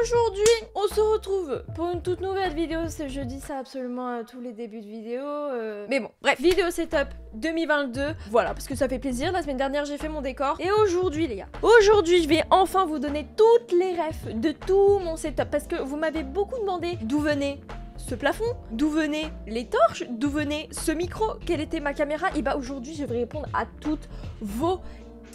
Aujourd'hui, on se retrouve pour une toute nouvelle vidéo. Je dis ça absolument à tous les débuts de vidéo. Mais bon, bref, vidéo setup 2022. Voilà, parce que ça fait plaisir. La semaine dernière, j'ai fait mon décor. Et aujourd'hui, les gars, aujourd'hui, je vais enfin vous donner toutes les refs de tout mon setup. Parce que vous m'avez beaucoup demandé d'où venait ce plafond, d'où venaient les torches, d'où venait ce micro, quelle était ma caméra. Et bah aujourd'hui, je vais répondre à toutes vos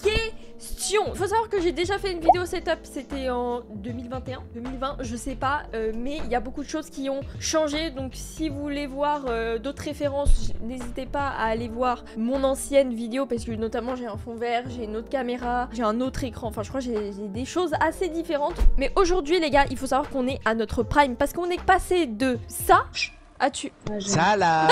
questions. Faut savoir que j'ai déjà fait une vidéo setup, c'était en 2021, 2020, je sais pas, mais il y a beaucoup de choses qui ont changé. Donc si vous voulez voir d'autres références, n'hésitez pas à aller voir mon ancienne vidéo, parce que notamment j'ai un fond vert, j'ai une autre caméra, j'ai un autre écran, enfin je crois que j'ai des choses assez différentes. Mais aujourd'hui les gars, il faut savoir qu'on est à notre prime, parce qu'on est passé de ça Salade.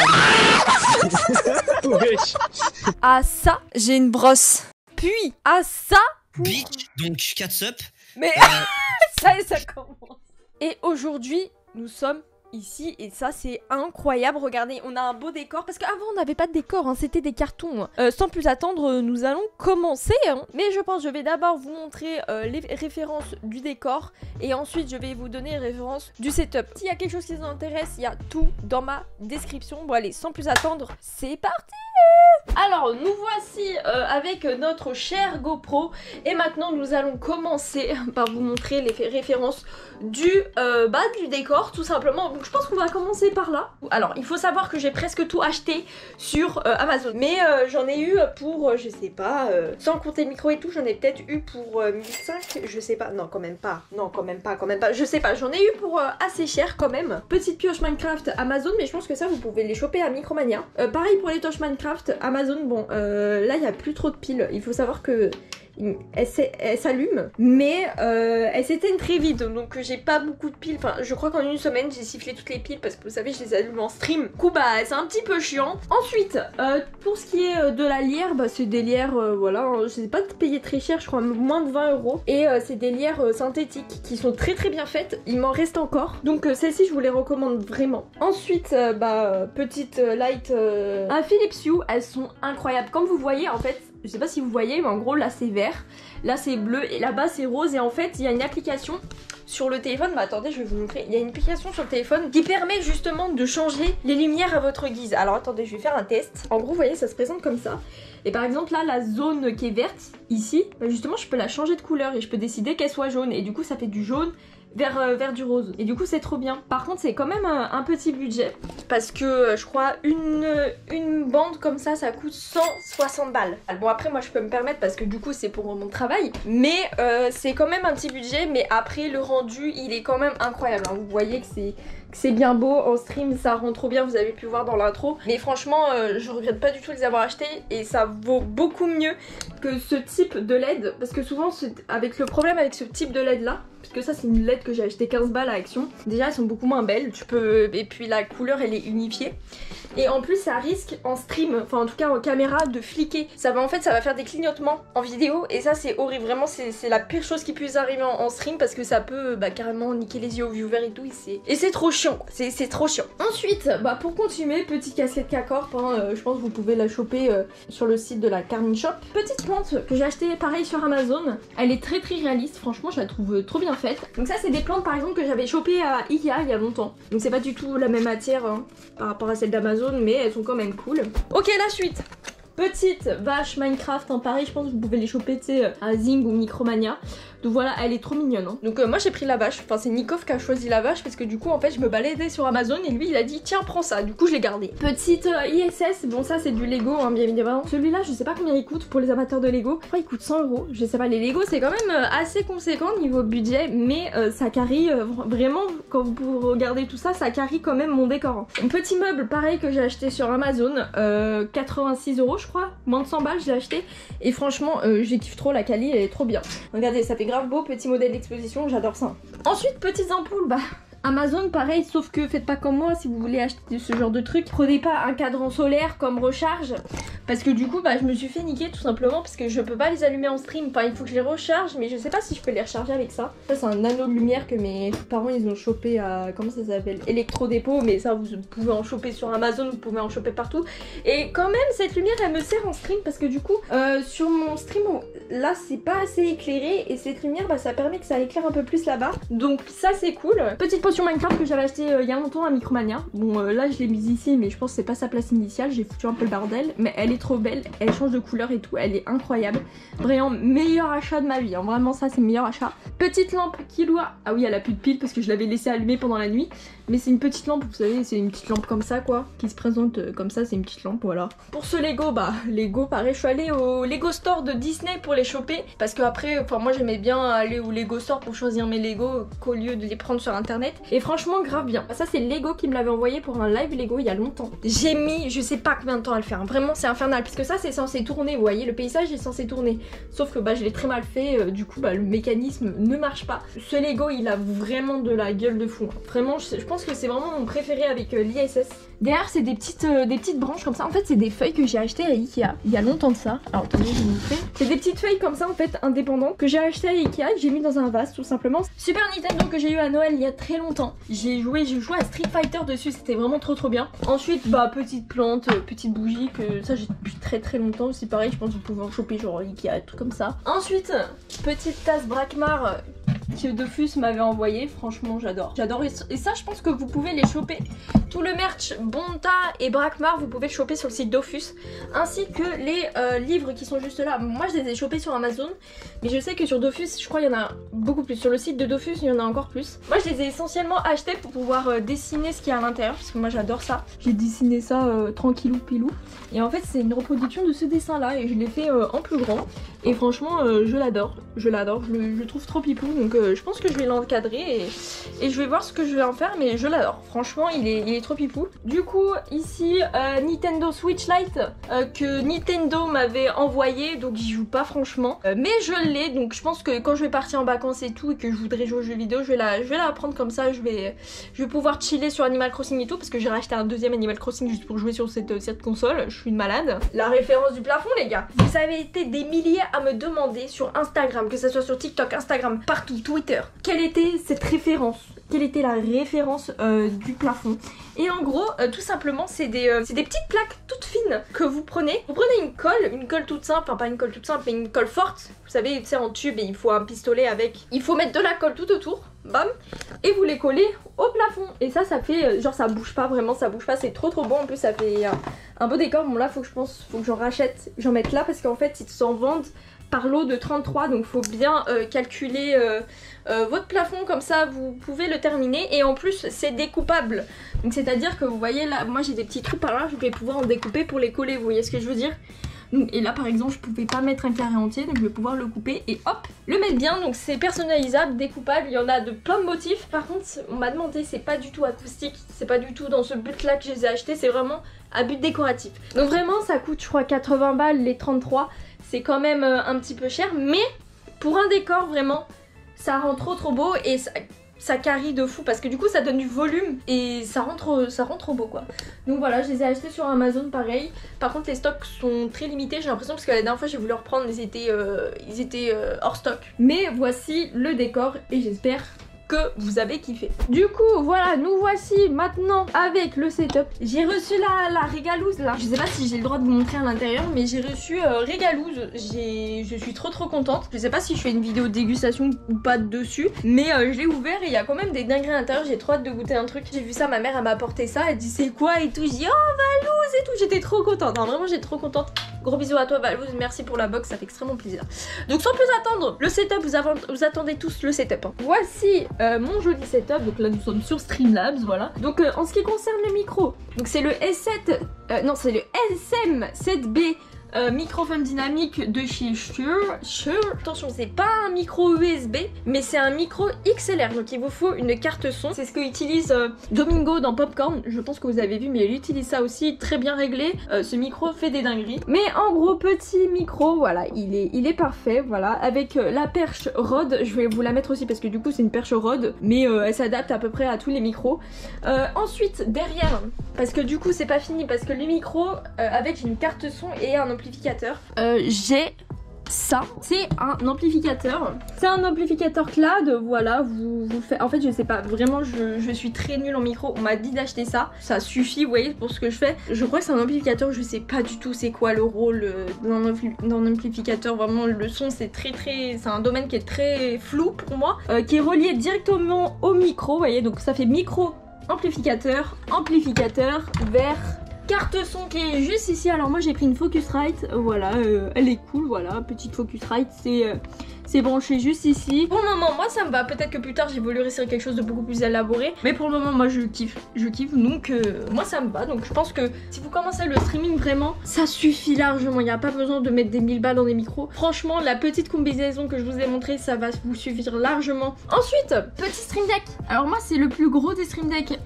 à ça, j'ai une brosse. Puis à ça, Bic, donc catsup. mais ça commence. Et aujourd'hui, nous sommes ici et ça c'est incroyable. Regardez, on a un beau décor parce qu'avant on n'avait pas de décor, hein, c'était des cartons. Sans plus attendre, nous allons commencer. Mais je pense que je vais d'abord vous montrer les références du décor et ensuite je vais vous donner les références du setup. S'il y a quelque chose qui vous intéresse, il y a tout dans ma description. Bon allez, sans plus attendre, c'est parti. Alors nous voici avec notre cher GoPro et maintenant nous allons commencer par vous montrer les références du décor tout simplement. Donc je pense qu'on va commencer par là. Alors il faut savoir que j'ai presque tout acheté sur Amazon, mais j'en ai eu pour je sais pas, sans compter le micro et tout, j'en ai peut-être eu pour 1005, je sais pas, non quand même pas, je sais pas, j'en ai eu pour assez cher quand même. Petite pioche Minecraft Amazon, mais je pense que ça vous pouvez les choper à Micromania. Pareil pour les torches Minecraft Amazon. Bon là il n'y a plus trop de piles, il faut savoir que elle s'allume, mais elle s'éteigne très vite, donc j'ai pas beaucoup de piles. Enfin je crois qu'en une semaine j'ai sifflé toutes les piles parce que vous savez je les allume en stream, du coup bah c'est un petit peu chiant. Ensuite pour ce qui est de la lierre, bah c'est des lierres voilà, je sais pas payer très cher, je crois moins de 20 €, et c'est des lierres synthétiques qui sont très bien faites, il m'en reste encore, donc celles-ci je vous les recommande vraiment. Ensuite petite light à Philips Hue, elles sont incroyables comme vous voyez en fait. Je sais pas si vous voyez, mais en gros là c'est vert, là c'est bleu et là-bas c'est rose. Et en fait il y a une application sur le téléphone, bah attendez je vais vous montrer. Il y a une application sur le téléphone qui permet justement de changer les lumières à votre guise. Alors attendez, je vais faire un test. En gros vous voyez ça se présente comme ça. Et par exemple là la zone qui est verte ici, bah justement je peux la changer de couleur et je peux décider qu'elle soit jaune. Et du coup ça fait du jaune vers du rose. Et du coup c'est trop bien. Par contre c'est quand même un petit budget, parce que je crois une bande comme ça coûte 160 balles. Bon après moi je peux me permettre parce que du coup c'est pour mon travail, mais c'est quand même un petit budget. Mais après le rendu il est quand même incroyable, hein. Vous voyez que c'est bien beau en stream, ça rend trop bien, vous avez pu voir dans l'intro. Mais franchement je regrette pas du tout de les avoir achetés et ça vaut beaucoup mieux que ce type de LED, parce que souvent avec le problème avec ce type de LED là, parce que ça c'est une LED que j'ai acheté 15 balles à Action, déjà elles sont beaucoup moins belles, et puis la couleur elle est unifiée. Et en plus ça risque en stream, enfin en tout cas en caméra, de fliquer. Ça va faire des clignotements en vidéo et ça c'est horrible, vraiment c'est la pire chose qui puisse arriver en stream, parce que ça peut carrément niquer les yeux aux viewers et tout, et c'est trop chiant, c'est trop chiant. Ensuite pour continuer, petite casquette K-Corp, je pense que vous pouvez la choper sur le site de la Carmine Shop. Petite plante que j'ai acheté pareil sur Amazon, elle est très réaliste, franchement je la trouve trop bien faite. Donc ça c'est des plantes par exemple que j'avais chopé à Ikea il y a longtemps, donc c'est pas du tout la même matière par rapport à celle d'Amazon, mais elles sont quand même cool. Ok, la suite. Petite vache Minecraft, pareil je pense que vous pouvez les choper à Zing ou Micromania. Donc voilà, elle est trop mignonne. Donc moi j'ai pris la vache, enfin c'est Nikov qui a choisi la vache, parce que du coup en fait je me baladais sur Amazon et lui il a dit tiens prends ça, du coup je l'ai gardé. Petite ISS, bon ça c'est du Lego bien évidemment. Celui-là je sais pas combien il coûte pour les amateurs de Lego, je crois il coûte 100 €. Je sais pas, les Lego c'est quand même assez conséquent niveau budget, mais ça carry vraiment, quand vous regardez tout ça, ça carry quand même mon décor. Un petit meuble pareil que j'ai acheté sur Amazon, 86 € je crois, moins de 100 balles je l'ai acheté, et franchement j'ai kiffe trop, la quali elle est trop bien. Regardez, ça fait grave beau, petit modèle d'exposition, j'adore ça. Ensuite petites ampoules, Amazon pareil, sauf que faites pas comme moi, si vous voulez acheter ce genre de truc, prenez pas un cadran solaire comme recharge, parce que du coup bah je me suis fait niquer tout simplement parce que je peux pas les allumer en stream, enfin il faut que je les recharge mais je sais pas si je peux les recharger avec ça. Ça c'est un anneau de lumière que mes parents ils ont chopé à, comment ça s'appelle, Electrodépôt, mais ça vous pouvez en choper sur Amazon, vous pouvez en choper partout. Et quand même cette lumière elle me sert en stream parce que du coup sur mon stream là c'est pas assez éclairé et cette lumière bah ça permet que ça éclaire un peu plus là-bas, donc ça c'est cool. Petite potion Minecraft que j'avais acheté il y a longtemps à Micromania. Bon là je l'ai mise ici mais je pense que c'est pas sa place initiale, j'ai foutu un peu le bordel, mais elle est trop belle, elle change de couleur et tout, elle est incroyable. Vraiment meilleur achat de ma vie, hein. Vraiment ça c'est le meilleur achat. Petite lampe Killua, ah oui elle a plus de pile parce que je l'avais laissée allumée pendant la nuit, mais c'est une petite lampe, vous savez c'est une petite lampe comme ça quoi, qui se présente comme ça, c'est une petite lampe voilà. Pour ce Lego, bah Lego pareil, je suis allée au Lego Store de Disney pour les choper, parce que après, enfin moi j'aimais bien aller au Lego Store pour choisir mes Lego qu'au lieu de les prendre sur internet, et franchement grave bien. Ça c'est Lego qui me l'avait envoyé pour un live Lego il y a longtemps. J'ai mis je sais pas combien de temps à le faire, hein. Vraiment c'est infernal, puisque ça c'est censé tourner, vous voyez le paysage est censé tourner, sauf que bah je l'ai très mal fait, du coup bah le mécanisme ne marche pas. Ce Lego il a vraiment de la gueule de fou, hein. Vraiment je pense que c'est vraiment mon préféré avec l'ISS. Derrière c'est des petites branches comme ça, en fait c'est des feuilles que j'ai achetées à Ikea il y a longtemps de ça. Alors attendez je vais vous montrer. C'est des petites feuilles comme ça en fait indépendantes que j'ai achetées à Ikea, que j'ai mis dans un vase tout simplement. Super Nintendo que j'ai eu à Noël il y a très longtemps. J'ai joué à Street Fighter dessus, c'était vraiment trop bien. Ensuite bah petite plante, petite bougie que ça j'ai depuis très longtemps, c'est pareil je pense que vous pouvez en choper genre Ikea, tout comme ça. Ensuite petite tasse Brakmar que Dofus m'avait envoyé, franchement j'adore. Et ça je pense que vous pouvez les choper. Tout le merch Bonta et Brakmar vous pouvez le choper sur le site Dofus, ainsi que les livres qui sont juste là. Moi je les ai chopés sur Amazon, mais je sais que sur Dofus je crois il y en a beaucoup plus. Sur le site de Dofus il y en a encore plus. Moi je les ai essentiellement achetés pour pouvoir dessiner ce qu'il y a à l'intérieur, parce que moi j'adore ça. J'ai dessiné ça tranquillou pilou, et en fait c'est une reproduction de ce dessin là et je l'ai fait en plus grand. Et franchement je l'adore, je le trouve trop pipou, donc je pense que je vais l'encadrer et je vais voir ce que je vais en faire, mais je l'adore, franchement il est trop pipou. Du coup ici Nintendo Switch Lite que Nintendo m'avait envoyé, donc j'y joue pas franchement, mais je l'ai, donc je pense que quand je vais partir en vacances et tout et que je voudrais jouer aux jeux vidéo, je vais la prendre comme ça, je vais pouvoir chiller sur Animal Crossing et tout, parce que j'ai racheté un deuxième Animal Crossing juste pour jouer sur cette console, je suis une malade. La référence du plafond les gars, vous avez été des milliers à me demander sur Instagram, que ça soit sur TikTok, Instagram, partout, Twitter, quelle était cette référence, quelle était la référence du plafond. Et en gros tout simplement c'est des petites plaques toutes fines que vous prenez une colle toute simple, enfin pas une colle toute simple mais une colle forte, vous savez c'est en tube et il faut un pistolet avec, il faut mettre de la colle tout autour, bam, et vous les collez au plafond, et ça fait genre ça bouge pas, vraiment ça bouge pas, c'est trop bon. En plus ça fait un beau décor. Bon là faut que j'en rachète, j'en mette là parce qu'en fait ils s'en vendent par lot de 33, donc faut bien calculer votre plafond, comme ça vous pouvez le terminer, et en plus c'est découpable, donc c'est à dire que vous voyez là moi j'ai des petits trous par là, je vais pouvoir en découper pour les coller, vous voyez ce que je veux dire. Donc, et là par exemple je pouvais pas mettre un carré entier, donc je vais pouvoir le couper et hop le mettre bien. Donc c'est personnalisable, découpable, il y en a de plein de motifs. Par contre on m'a demandé, c'est pas du tout acoustique, c'est pas du tout dans ce but là que je les ai achetés, c'est vraiment à but décoratif. Donc vraiment ça coûte je crois 80 balles les 33, c'est quand même un petit peu cher, mais pour un décor vraiment ça rend trop beau, et ça carie de fou parce que du coup ça donne du volume et ça rend trop beau quoi. Donc voilà, je les ai achetés sur Amazon pareil. Par contre les stocks sont très limités, j'ai l'impression, parce que la dernière fois j'ai voulu reprendre, ils étaient hors stock. Mais voici le décor et j'espère que vous avez kiffé. Du coup voilà, nous voici maintenant avec le setup. J'ai reçu la régalouse là, je sais pas si j'ai le droit de vous montrer à l'intérieur, mais j'ai reçu régalouse. Je suis trop contente. Je sais pas si je fais une vidéo de dégustation ou pas dessus, mais je l'ai ouvert et il y a quand même des dingueries à l'intérieur. J'ai trop hâte de goûter un truc. J'ai vu ça, ma mère elle m'a apporté ça, elle dit c'est quoi et tout, j'ai dit oh Valouz et tout, j'étais trop contente, non, vraiment j'étais trop contente. Gros bisous à toi Valouz, merci pour la box, ça fait extrêmement plaisir. Donc sans plus attendre, le setup, vous attendez tous le setup, hein. Voici mon joli setup, donc là nous sommes sur Streamlabs, voilà. Donc en ce qui concerne le micro, donc c'est le S7, non c'est le SM7B microphone dynamique de chez Shure. Attention, c'est pas un micro USB, mais c'est un micro XLR. Donc il vous faut une carte son. C'est ce que utilise Domingo dans Popcorn. Je pense que vous avez vu, mais il utilise ça aussi, très bien réglé. Ce micro fait des dingueries. Mais en gros, petit micro, voilà, il est parfait, voilà. Avec la perche Rode, je vais vous la mettre aussi parce que du coup c'est une perche Rode, mais elle s'adapte à peu près à tous les micros. Ensuite, derrière, parce que du coup c'est pas fini, parce que le micro avec une carte son et un amplificateur, j'ai ça, c'est un amplificateur. C'est un amplificateur CLAD, voilà, vous faites... En fait, je sais pas, vraiment, je suis très nulle en micro. On m'a dit d'acheter ça, ça suffit, vous voyez, pour ce que je fais. Je crois que c'est un amplificateur, je sais pas du tout c'est quoi le rôle d'un amplificateur. Vraiment, le son, c'est c'est un domaine qui est très flou pour moi, qui est relié directement au micro, vous voyez, donc ça fait micro, amplificateur, amplificateur, vers... carte son qui est juste ici. Alors moi j'ai pris une Focusrite, voilà, elle est cool, voilà, petite Focusrite, c'est branché juste ici. Pour le moment moi ça me va, peut-être que plus tard j'évoluerai sur quelque chose de beaucoup plus élaboré, mais pour le moment moi je kiffe, donc moi ça me va. Donc je pense que si vous commencez le streaming vraiment, ça suffit largement, il n'y a pas besoin de mettre des 1000 balles dans des micros. Franchement la petite combinaison que je vous ai montré, ça va vous suffire largement. Ensuite, petit stream deck. Alors moi c'est le plus gros des stream deck,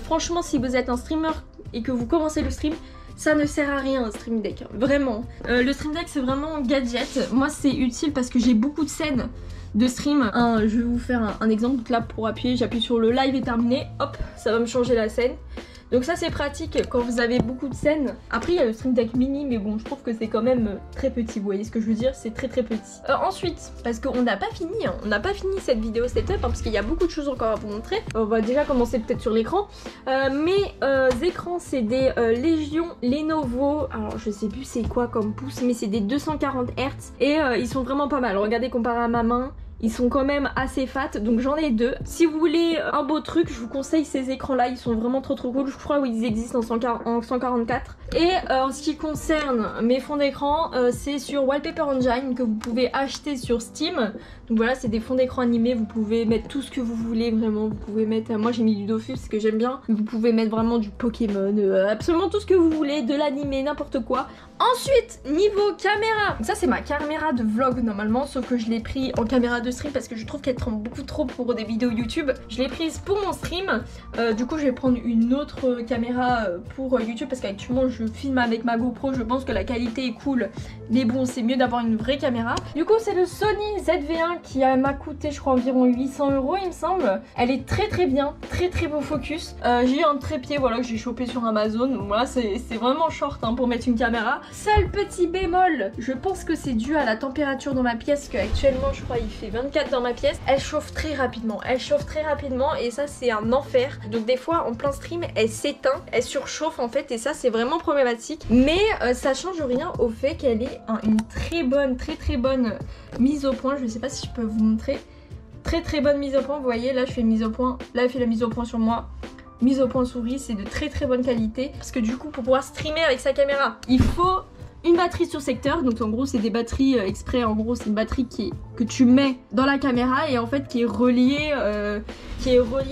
franchement si vous êtes un streamer et que vous commencez le stream, ça ne sert à rien un stream deck, vraiment. Le stream deck c'est vraiment un gadget. Moi c'est utile parce que j'ai beaucoup de scènes de stream. Je vais vous faire un exemple. Donc là pour appuyer, j'appuie sur le live est terminé, hop, ça va me changer la scène. Donc ça c'est pratique quand vous avez beaucoup de scènes. Après il y a le stream deck mini, mais bon je trouve que c'est quand même très petit, vous voyez ce que je veux dire, c'est très petit. Ensuite, parce qu'on n'a pas fini, on n'a pas fini cette vidéo setup, parce qu'il y a beaucoup de choses encore à vous montrer. On va déjà commencer peut-être sur l'écran. Mes écrans c'est des Legion Lenovo, alors je sais plus c'est quoi comme pouce, mais c'est des 240 Hz et ils sont vraiment pas mal. Regardez comparé à ma main, ils sont quand même assez fat, donc j'en ai deux. Si vous voulez un beau truc, je vous conseille ces écrans là, ils sont vraiment trop cool. Je crois qu'ils existent en 144. Et en ce qui concerne mes fonds d'écran, c'est sur Wallpaper Engine que vous pouvez acheter sur Steam. Donc voilà, c'est des fonds d'écran animés, vous pouvez mettre tout ce que vous voulez, vraiment. Vous pouvez mettre, moi j'ai mis du Dofus parce que j'aime bien. Vous pouvez mettre vraiment du Pokémon, absolument tout ce que vous voulez, de l'animé, n'importe quoi. Ensuite, niveau caméra, ça c'est ma caméra de vlog normalement, sauf que je l'ai pris en caméra de stream parce que je trouve qu'elle tremble beaucoup trop pour des vidéos YouTube. Je l'ai prise pour mon stream, du coup je vais prendre une autre caméra pour YouTube parce qu'actuellement je filme avec ma GoPro, je pense que la qualité est cool, mais bon c'est mieux d'avoir une vraie caméra. Du coup c'est le Sony ZV-1 qui m'a coûté je crois environ 800 € il me semble. Elle est très bien, très beau focus. J'ai un trépied voilà que j'ai chopé sur Amazon, donc voilà c'est vraiment short hein, pour mettre une caméra. Seul petit bémol, je pense que c'est dû à la température dans ma pièce, que actuellement je crois il fait 24 dans ma pièce. Elle chauffe très rapidement, et ça c'est un enfer. Donc des fois en plein stream elle s'éteint, elle surchauffe en fait, et ça c'est vraiment problématique. Mais ça change rien au fait qu'elle ait une très bonne mise au point. Je sais pas si je peux vous montrer. Très bonne mise au point, vous voyez là je fais mise au point, là elle fait la mise au point sur moi. Mise au point souris, c'est de très bonne qualité. Parce que du coup pour pouvoir streamer avec sa caméra, il faut une batterie sur secteur. Donc en gros c'est des batteries exprès, en gros c'est une batterie que tu mets dans la caméra et en fait qui est reliée à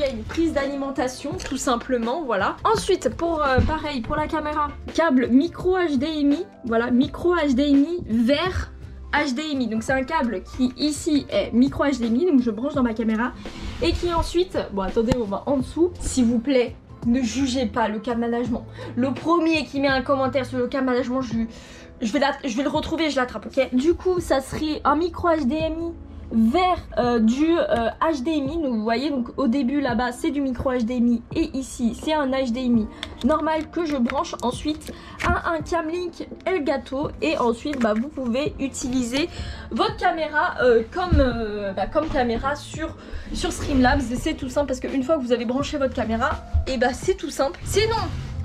une prise d'alimentation tout simplement, voilà. Ensuite pareil pour la caméra, câble micro HDMI, voilà, micro HDMI vers HDMI, donc c'est un câble qui ici est micro HDMI, donc je branche dans ma caméra et qui ensuite, bon attendez on va en dessous, s'il vous plaît ne jugez pas le câble management. Le premier qui met un commentaire sur le câble management, je vais le retrouver, je l'attrape, ok. Du coup ça serait un micro HDMI vers du HDMI, donc vous voyez, donc au début là-bas c'est du micro HDMI et ici c'est un HDMI normal que je branche ensuite à un Camlink Elgato, et ensuite bah, vous pouvez utiliser votre caméra comme caméra sur Streamlabs. C'est tout simple parce qu'une fois que vous avez branché votre caméra, et bah c'est tout simple. Sinon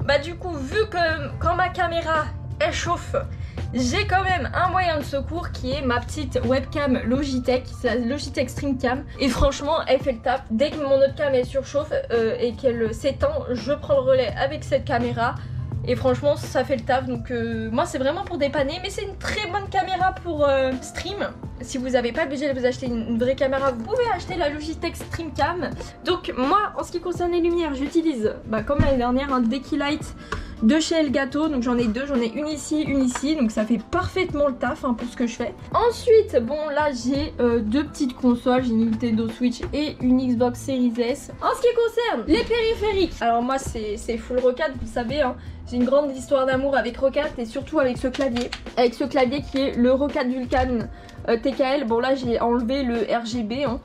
bah du coup vu que quand ma caméra elle chauffe, j'ai quand même un moyen de secours qui est ma petite webcam Logitech, c'est la Logitech Streamcam, et franchement elle fait le taf. Dès que mon autre cam elle surchauffe et qu'elle s'éteint, je prends le relais avec cette caméra et franchement ça fait le taf. Donc moi c'est vraiment pour dépanner, mais c'est une très bonne caméra pour stream. Si vous n'avez pas le budget de vous acheter une vraie caméra, vous pouvez acheter la Logitech Streamcam. Donc moi en ce qui concerne les lumières, j'utilise comme l'année dernière un Dekilight. de chez Elgato, donc j'en ai deux, j'en ai une ici, donc ça fait parfaitement le taf hein, pour ce que je fais. Ensuite, bon là j'ai deux petites consoles, j'ai une Nintendo Switch et une Xbox Series S. En ce qui concerne les périphériques, alors moi c'est full Roccat, vous le savez hein. J'ai une grande histoire d'amour avec Roccat et surtout avec ce clavier. Avec ce clavier qui est le Roccat Vulcan TKL. Bon là j'ai enlevé le RGB hein.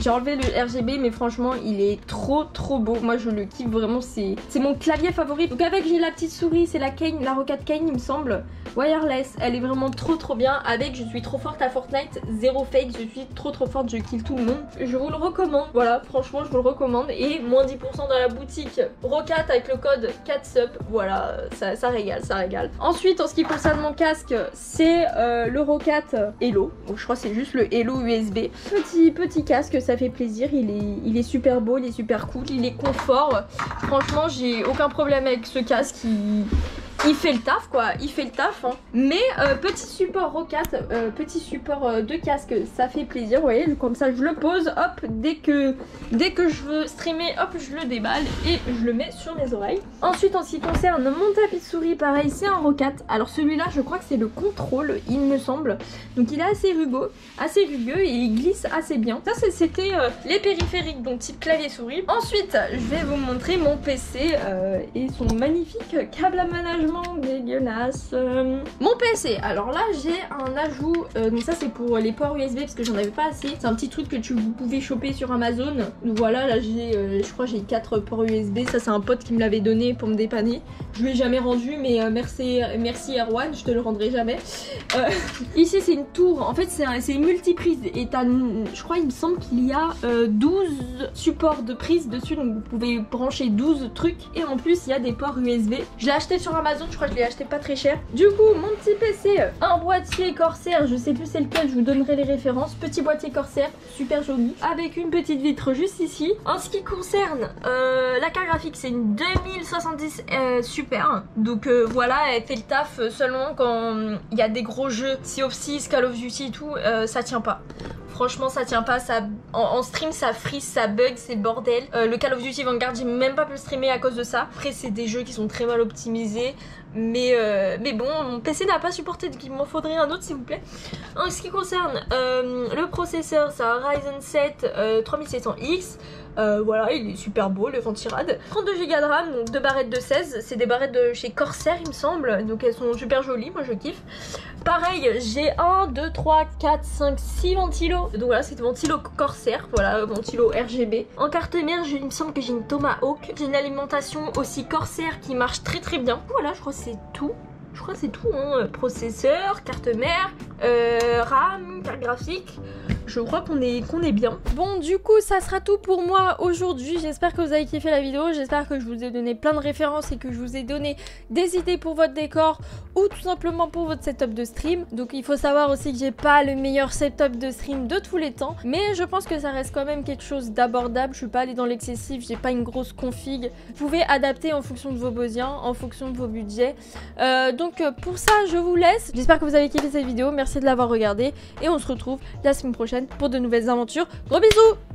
J'ai enlevé le RGB mais franchement il est trop beau. Moi je le kiffe vraiment, c'est mon clavier favori. Donc avec j'ai la petite souris, c'est la Kane, la Roccat Kane il me semble. Wireless, elle est vraiment trop bien. Avec je suis trop forte à Fortnite, zéro fake, je suis trop forte, je kill tout le monde. Je vous le recommande, voilà franchement je vous le recommande. Et moins 10% dans la boutique Roccat avec le code 4SUP, voilà ça régale, ça régale. Ensuite en ce qui concerne mon casque, c'est le Roccat Hello. Donc je crois que c'est juste le Hello USB. Petit casque, ça fait plaisir, il est super beau, il est super cool, il est confort. Franchement j'ai aucun problème avec ce casque, il fait le taf quoi, il fait le taf hein. Mais petit support Roccat, petit support de casque, ça fait plaisir, vous voyez, comme ça je le pose, hop, dès que je veux streamer, hop, je le déballe et je le mets sur mes oreilles. Ensuite en ce qui concerne mon tapis de souris, pareil, c'est un Roccat. Alors celui-là je crois que c'est le contrôle, il me semble. Donc il est assez rugueux et il glisse assez bien. Ça c'était les périphériques, donc type clavier souris. Ensuite je vais vous montrer mon PC et son magnifique câble à management dégueulasse. Mon PC, alors là j'ai un ajout, donc ça c'est pour les ports USB parce que j'en avais pas assez. C'est un petit truc que vous pouvez choper sur Amazon. Donc voilà, là j'ai, je crois j'ai 4 ports USB. Ça c'est un pote qui me l'avait donné pour me dépanner. Je lui ai jamais rendu, mais merci Erwan, je te le rendrai jamais. Ici c'est une tour, en fait c'est une multiprise et je crois il me semble qu'il y a 12 supports de prise dessus, donc vous pouvez brancher 12 trucs et en plus il y a des ports USB. Je l'ai acheté sur Amazon, je crois que je l'ai acheté pas très cher. Du coup mon petit PC, un boîtier Corsair, je sais plus c'est lequel, je vous donnerai les références. Petit boîtier Corsair, super joli, avec une petite vitre juste ici. En ce qui concerne la carte graphique, c'est une 2070 Super. Donc voilà, elle fait le taf seulement quand il y a des gros jeux, Sea of Thieves, Call of Duty et tout, ça tient pas. Franchement ça tient pas, ça, en stream ça freeze, ça bug, c'est le bordel. Le Call of Duty Vanguard j'ai même pas pu le streamer à cause de ça. Après c'est des jeux qui sont très mal optimisés. Mais bon, mon PC n'a pas supporté, donc il m'en faudrait un autre s'il vous plaît. En ce qui concerne le processeur, c'est un Ryzen 7 3700X. Voilà, il est super beau, le ventirad. 32 Go de RAM, donc 2 barrettes de 16. C'est des barrettes de chez Corsair, il me semble. Donc elles sont super jolies, moi je kiffe. Pareil, j'ai 1, 2, 3, 4, 5, 6 ventilos. Donc voilà, c'est des ventilos Corsair. Voilà, ventilo RGB. En carte mère, il me semble que j'ai une Tomahawk. J'ai une alimentation aussi Corsair qui marche très bien. Voilà, je crois que c'est tout. Je crois que c'est tout, hein. Processeur, carte mère, RAM, carte graphique. Je crois qu'on est bien. Bon, du coup, ça sera tout pour moi aujourd'hui. J'espère que vous avez kiffé la vidéo. J'espère que je vous ai donné plein de références et que je vous ai donné des idées pour votre décor ou tout simplement pour votre setup de stream. Donc, il faut savoir aussi que j'ai pas le meilleur setup de stream de tous les temps. Mais je pense que ça reste quand même quelque chose d'abordable. Je suis pas allée dans l'excessif. J'ai pas une grosse config. Vous pouvez adapter en fonction de vos besoins, en fonction de vos budgets. Donc, pour ça, je vous laisse. J'espère que vous avez kiffé cette vidéo. Merci de l'avoir regardée. Et on se retrouve la semaine prochaine pour de nouvelles aventures. Gros bisous!